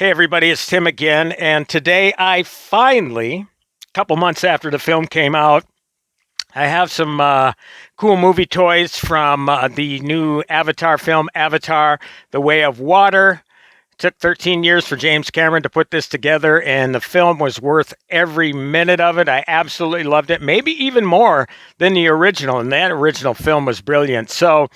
Hey everybody, it's Tim again, and today I finally, a couple months after the film came out, I have some cool movie toys from the new Avatar film, Avatar: The Way of Water. It took 13 years for James Cameron to put this together, and the film was worth every minute of it. I absolutely loved it, maybe even more than the original, and that original film was brilliant. So,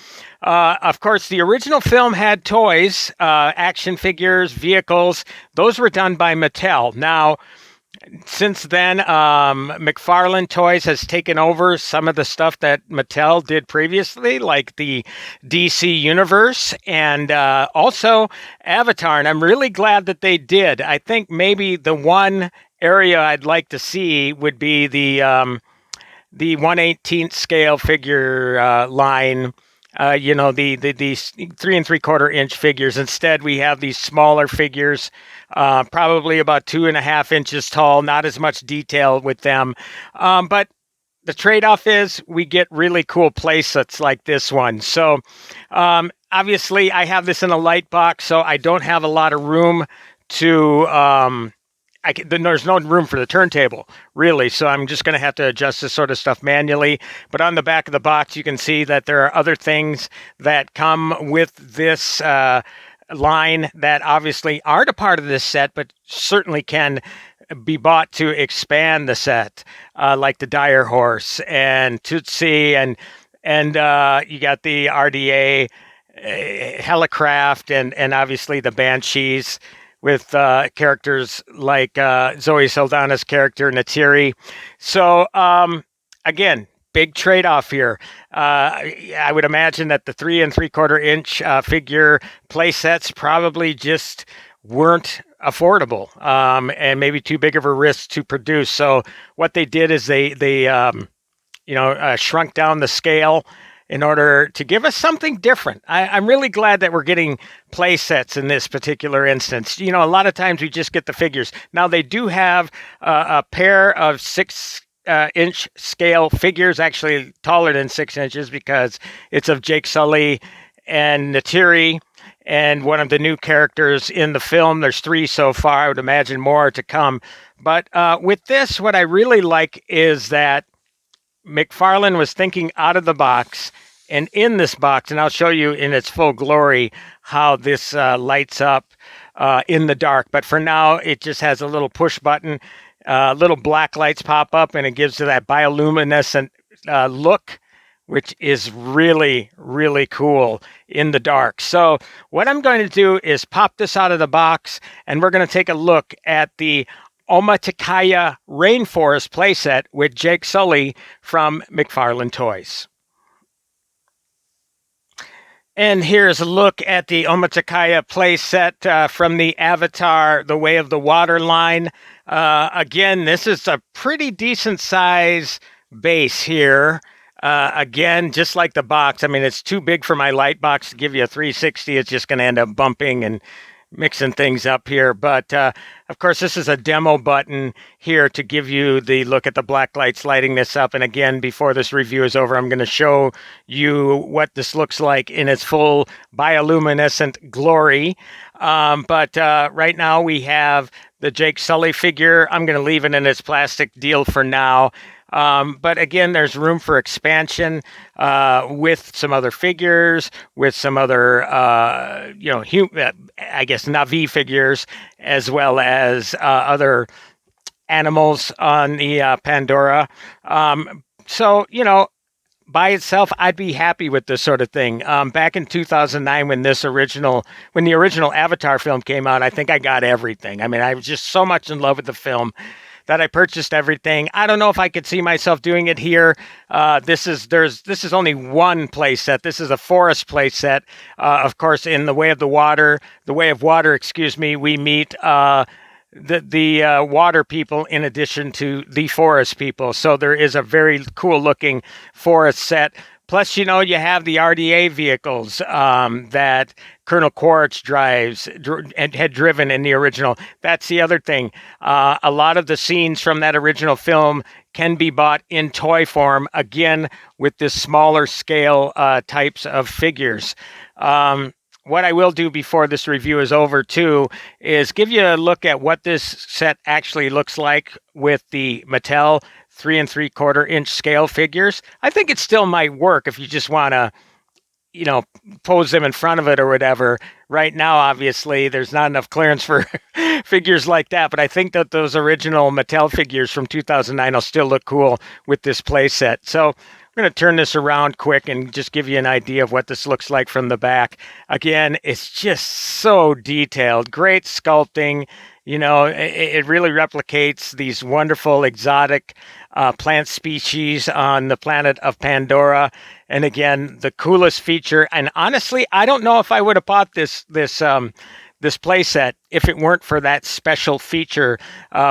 of course, the original film had toys, action figures, vehicles. Those were done by Mattel. Now, since then, McFarlane Toys has taken over some of the stuff that Mattel did previously, like the DC Universe and also Avatar. And I'm really glad that they did. I think maybe the one area I'd like to see would be the 1/18th scale figure line. These 3 3/4 inch figures. Instead, we have these smaller figures, probably about 2.5 inches tall, not as much detail with them. But the trade-off is we get really cool play sets like this one. So obviously, I have this in a light box, so I don't have a lot of room to there's no room for the turntable, really, so I'm just going to have to adjust this sort of stuff manually. But on the back of the box, you can see that there are other things that come with this line that obviously aren't a part of this set, but certainly can be bought to expand the set, like the Dire Horse and Tootsie, and you got the RDA Helicraft, and obviously the Banshees, with characters like Zoe Saldana's character, Natiri. So, again, big trade-off here. I would imagine that the 3 3/4 inch figure play sets probably just weren't affordable, and maybe too big of a risk to produce. So what they did is they shrunk down the scale in order to give us something different. I'm really glad that we're getting play sets in this particular instance. A lot of times we just get the figures. Now, they do have a pair of 6 inch scale figures, actually taller than 6 inches, because it's of Jake Sully and Natiri, and one of the new characters in the film. There's 3 so far. I would imagine more to come. But with this, what I really like is that McFarlane was thinking out of the box, and in this box, and I'll show you in its full glory how this lights up in the dark. But for now, it just has a little push button, little black lights pop up, and it gives it that bioluminescent look, which is really, really cool in the dark. So what I'm going to do is pop this out of the box, and we're going to take a look at the Omatikaya Rainforest playset with Jake Sully from McFarlane Toys. And here's a look at the Omatikaya playset from the Avatar: The Way of the Water line. Again, this is a pretty decent size base here. Again, just like the box, I mean, it's too big for my light box to give you a 360. It's just going to end up bumping and mixing things up here. But of course, this is a demo button here to give you the look at the black lights lighting this up. And again, before this review is over, I'm going to show you what this looks like in its full bioluminescent glory. But right now we have the Jake Sully figure. I'm going to leave it in its plastic deal for now. But again, there's room for expansion with some other figures, with some other, I guess, Na'vi figures, as well as other animals on the Pandora. So, by itself, I'd be happy with this sort of thing. Back in 2009, when the original Avatar film came out, I think I got everything. I mean, I was just so much in love with the film that I purchased everything. I don't know if I could see myself doing it here. This is only one play set. This is a forest play set. Of course, in The Way of Water, we meet the water people in addition to the forest people. So there is a very cool looking forest set. Plus, you have the RDA vehicles that Colonel Quaritch drives and had driven in the original. That's the other thing. A lot of the scenes from that original film can be bought in toy form, again, with this smaller scale types of figures. what I will do before this review is over too is give you a look at what this set actually looks like with the Mattel 3 3/4 inch scale figures. I think it still might work if you just want to, you know, pose them in front of it or whatever. Right now, obviously, there's not enough clearance for figures like that, but I think that those original Mattel figures from 2009 will still look cool with this playset. So I'm going to turn this around quick and just give you an idea of what this looks like from the back. Again, it's just so detailed, great sculpting. You know, it really replicates these wonderful exotic plant species on the planet of Pandora. And again, the coolest feature. And honestly, I don't know if I would have bought this playset if it weren't for that special feature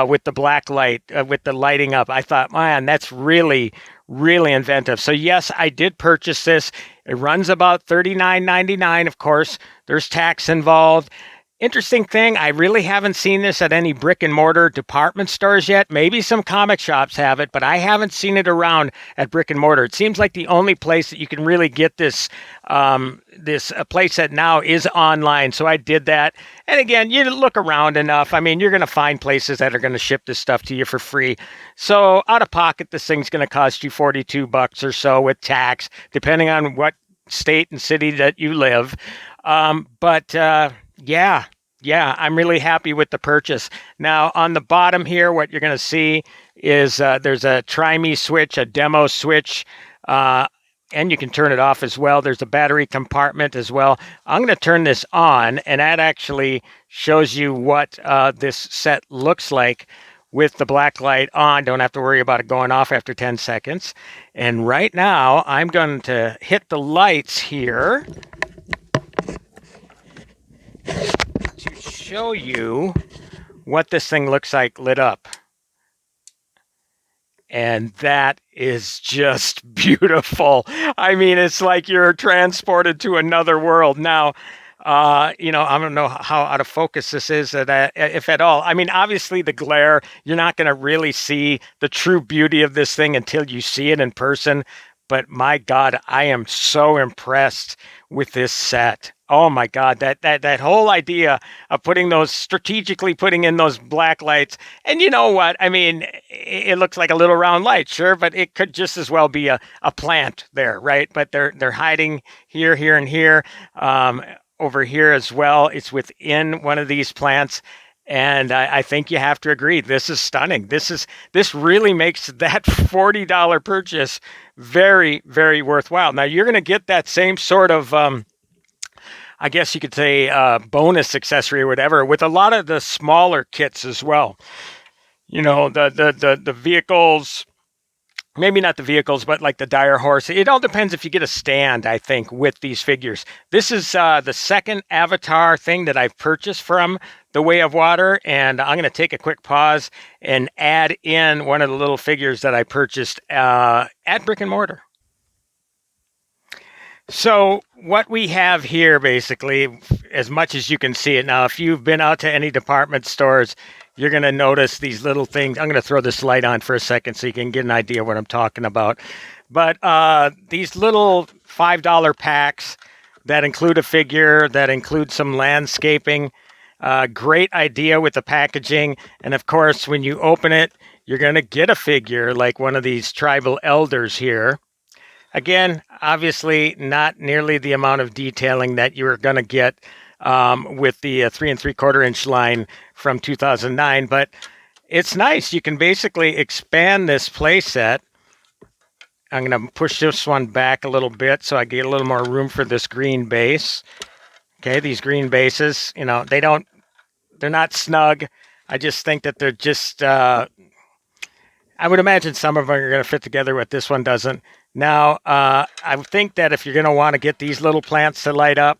with the black light, with the lighting up. I thought, man, that's really, really inventive. So yes, I did purchase this. It runs about $39.99. Of course, there's tax involved. Interesting thing, I really haven't seen this at any brick and mortar department stores yet. Maybe some comic shops have it, but I haven't seen it around at brick and mortar. It seems like the only place that you can really get this playset now is online. So I did that. And again, you look around enough. I mean, you're going to find places that are going to ship this stuff to you for free. So out of pocket, this thing's going to cost you $42 or so with tax, depending on what state and city that you live. Yeah, I'm really happy with the purchase. Now, on the bottom here, what you're going to see is there's a Try Me switch, a demo switch, and you can turn it off as well. There's a battery compartment as well. I'm going to turn this on, and that actually shows you what this set looks like with the black light on. Don't have to worry about it going off after 10 seconds. And right now, I'm going to hit the lights here to show you what this thing looks like lit up. And that is just beautiful. I mean, it's like you're transported to another world. Now, you know, I don't know how out of focus this is, if at all. I mean, obviously the glare, you're not going to really see the true beauty of this thing until you see it in person. But my God, I am so impressed with this set. Oh my God, that whole idea of strategically putting in those black lights. And you know what? I mean, it looks like a little round light, sure, but it could just as well be a plant there, right? But they're hiding here, and here, over here as well. It's within one of these plants. And I think you have to agree, this is stunning. This really makes that $40 purchase very, very worthwhile. Now, you're going to get that same sort of, I guess you could say, bonus accessory or whatever with a lot of the smaller kits as well. You know, the vehicles, maybe not the vehicles, but like the dire horse. It all depends if you get a stand, I think, with these figures. This is the second Avatar thing that I've purchased from The Way of Water, and I'm going to take a quick pause and add in one of the little figures that I purchased at Brick and Mortar. So what we have here, basically, as much as you can see it now, if you've been out to any department stores, you're going to notice these little things. I'm going to throw this light on for a second so you can get an idea of what I'm talking about. But these little $5 packs that include a figure, that include some landscaping, great idea with the packaging. And of course, when you open it, you're going to get a figure like one of these tribal elders here. Again, obviously not nearly the amount of detailing that you're going to get with the 3 3/4 inch line from 2009, but it's nice. You can basically expand this playset. I'm going to push this one back a little bit so I get a little more room for this green base. Okay, these green bases, you know, they're not snug. I just think that they're just, I would imagine some of them are going to fit together, but this one doesn't. Now, I think that if you're going to want to get these little plants to light up,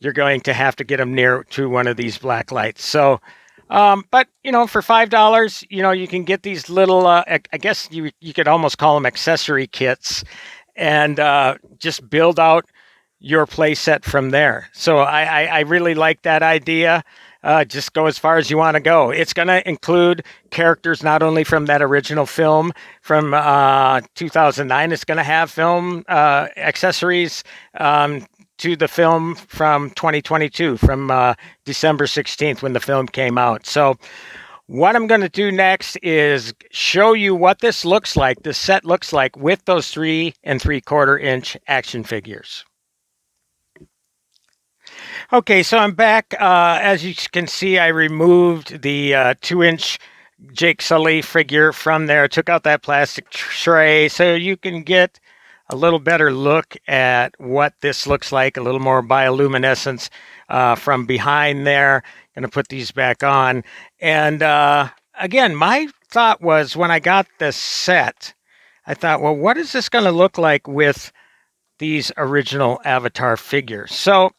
you're going to have to get them near to one of these black lights. So, but, you know, for $5, you know, you can get these little, I guess you could almost call them accessory kits, and just build out your play set from there. So I really like that idea. Just go as far as you want to go. It's going to include characters not only from that original film from 2009. It's going to have film accessories to the film from 2022, from December 16th when the film came out. So what I'm going to do next is show you what this looks like, this set looks like with those 3 3/4 inch action figures. Okay, so I'm back. As you can see, I removed the 2-inch Jake Sully figure from there, took out that plastic tray so you can get a little better look at what this looks like, a little more bioluminescence from behind there. Going to put these back on. And again, my thought was when I got this set, I thought, well, what is this going to look like with these original Avatar figures? So,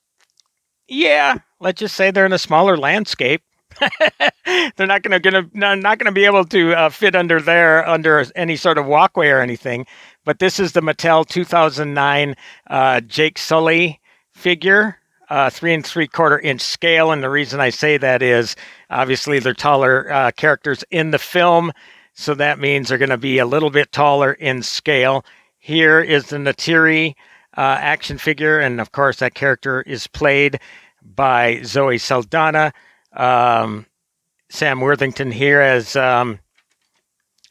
yeah, let's just say they're in a smaller landscape. They're not going to be able to fit under there under any sort of walkway or anything. But this is the Mattel 2009 Jake Sully figure, 3 3/4 inch scale. And the reason I say that is obviously they're taller characters in the film, so that means they're going to be a little bit taller in scale. Here is the Natiri action figure, and of course that character is played by Zoe Saldana. Sam Worthington here as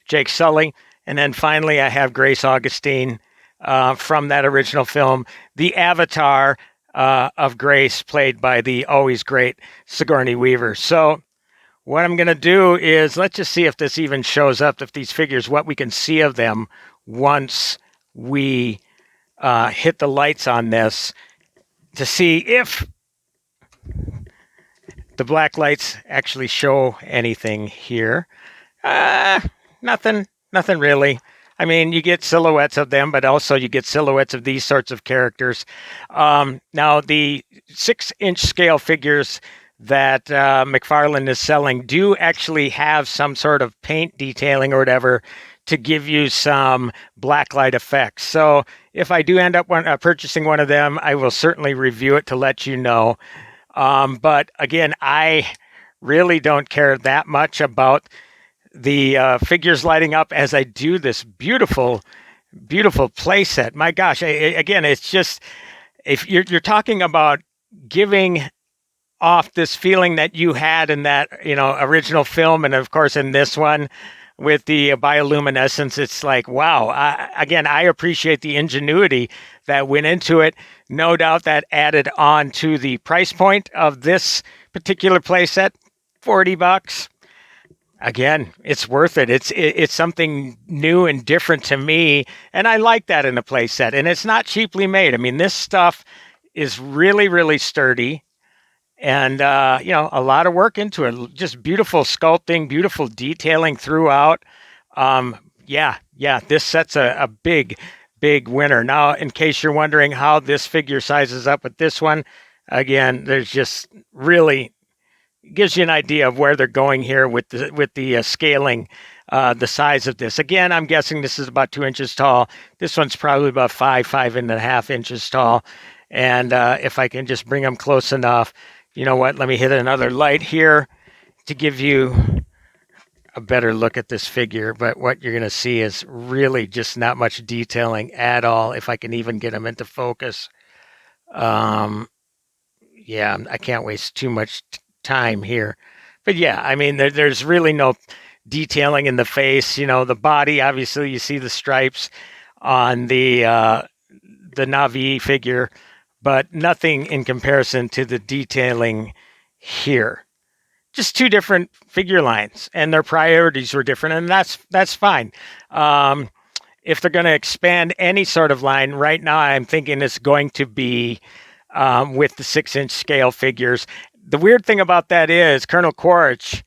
Jake Sully. And then finally, I have Grace Augustine from that original film, the Avatar of Grace, played by the always great Sigourney Weaver. So what I'm going to do is, let's just see if this even shows up, if these figures, what we can see of them once we hit the lights on this, to see if the black lights actually show anything here. Nothing really. I mean, you get silhouettes of them, but also you get silhouettes of these sorts of characters. Now, the 6-inch scale figures that McFarlane is selling do actually have some sort of paint detailing or whatever to give you some blacklight effects. So if I do end up purchasing one of them, I will certainly review it to let you know. But again, I really don't care that much about the figures lighting up as I do this beautiful, beautiful playset. My gosh, again, it's just, if you're talking about giving off this feeling that you had in that, original film, and of course in this one with the bioluminescence, it's like, wow. I appreciate the ingenuity that went into it. No doubt that added on to the price point of this particular playset, $40. Again, it's worth it. It's something new and different to me, and I like that in a playset. And it's not cheaply made. I mean, this stuff is really, really sturdy, and a lot of work into it. Just beautiful sculpting, beautiful detailing throughout. This set's a big, big winner. Now, in case you're wondering how this figure sizes up with this one, again, there's just really gives you an idea of where they're going here with the scaling, the size of this. Again, I'm guessing this is about 2 inches tall. This one's probably about 5.5 inches tall. And if I can just bring them close enough, you know what? Let me hit another light here to give you a better look at this figure. But what you're going to see is really just not much detailing at all, if I can even get them into focus. I can't waste too much time here. But yeah, I mean, there's really no detailing in the face. The body, obviously, you see the stripes on the Na'vi figure, but nothing in comparison to the detailing here. Just two different figure lines, and their priorities were different, and that's fine. If they're going to expand any sort of line, right now I'm thinking it's going to be with the 6-inch scale figures. The weird thing about that is Colonel Quaritch,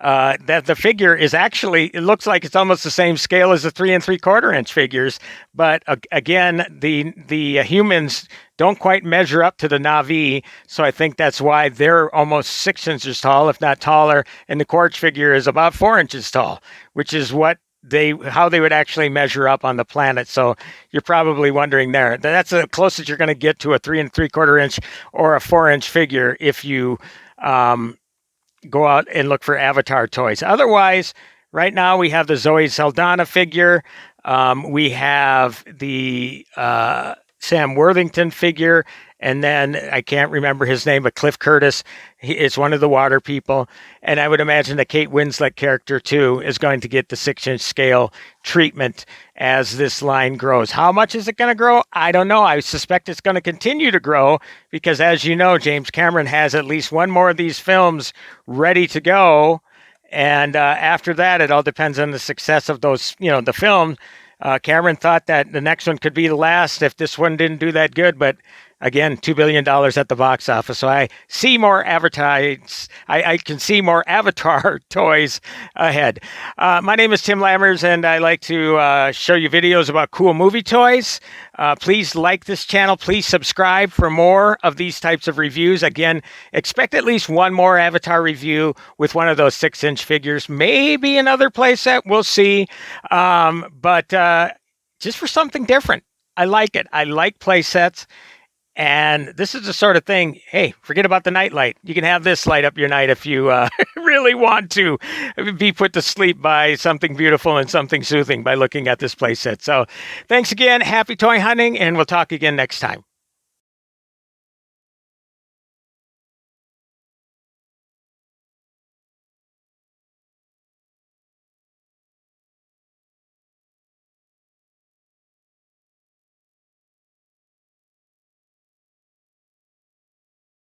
that the figure is actually, it looks like it's almost the same scale as the 3 3/4 inch figures, but again, the humans don't quite measure up to the Na'vi, so I think that's why they're almost 6 inches tall, if not taller, and the Quaritch figure is about 4 inches tall, which is how they would actually measure up on the planet. So you're probably wondering there. That's the closest you're going to get to a 3 3/4 inch or a 4-inch figure if you go out and look for Avatar toys. Otherwise, right now we have the Zoe Saldana figure. We have the Sam Worthington figure, and then I can't remember his name, but Cliff Curtis is one of the water people. And I would imagine the Kate Winslet character, too, is going to get the 6-inch scale treatment as this line grows. How much is it going to grow? I don't know. I suspect it's going to continue to grow because, as you know, James Cameron has at least one more of these films ready to go. And after that, it all depends on the success of those, the film. Cameron thought that the next one could be the last if this one didn't do that good, but again, $2 billion at the box office. So I see more advertise. I can see more Avatar toys ahead. My name is Tim Lammers, and I like to show you videos about cool movie toys. Please like this channel. Please subscribe for more of these types of reviews. Again, expect at least one more Avatar review with one of those 6-inch figures. Maybe another playset. We'll see. But just for something different. I like it. I like playsets. And this is the sort of thing, hey, forget about the nightlight. You can have this light up your night if you really want to be put to sleep by something beautiful and something soothing by looking at this playset. So thanks again. Happy toy hunting, and we'll talk again next time.